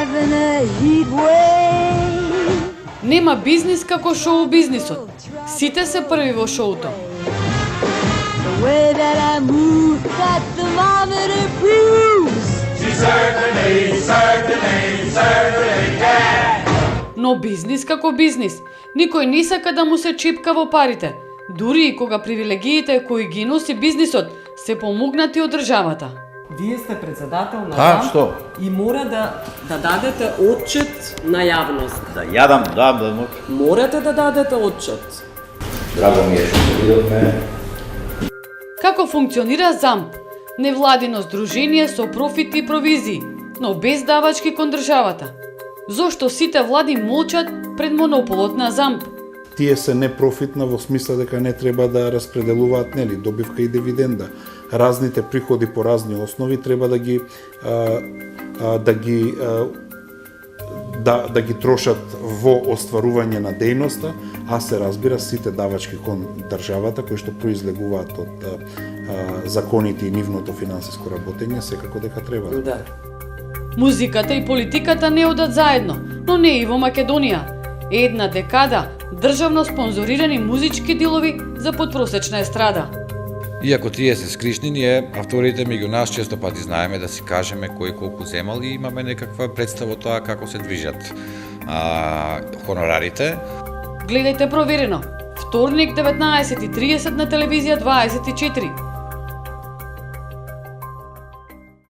having a heat wave. Нема бизнис како шоу бизнисот. Сите се први во шоуто. The way that I move, that thermometer proves. She certainly, can. Но бизнис како бизнис. Никој не сака да му се чепка во парите. Дури и кога привилегиите кои ги носи бизнисот се помогнати од државата. Вие сте председател на А, ЗАМП што? и мора да дадете отчет на јавност. Да јадам, да може. Морате да дадете отчет. Драго ми е што се видовме. Како функционира ЗАМП? Невладино здружение со профити и провизии, но без давачки кон државата. Зошто сите влади молчат пред монополот на ЗАМП? Тие се непрофитна во смисла дека не треба да распределуваат добивка и дивиденда. Разните приходи по разни основи треба да ги трошат во остварување на дејноста, а се разбира сите давачки кон државата кои што произлегуваат од законите и нивното финансиско работење секако дека треба. Да. Музиката и политиката не одат заедно, но не и во Македонија. Една декада државно спонзорирани музички дилови за подпросечна естрада. Иако тие се скришни, ние, авторите меѓу нас, често пати знаеме да си кажеме кој колку земал и имаме некаква представа од тоа како се движат хонорарите. Гледајте проверено. Вторник 19:30 на телевизија 24.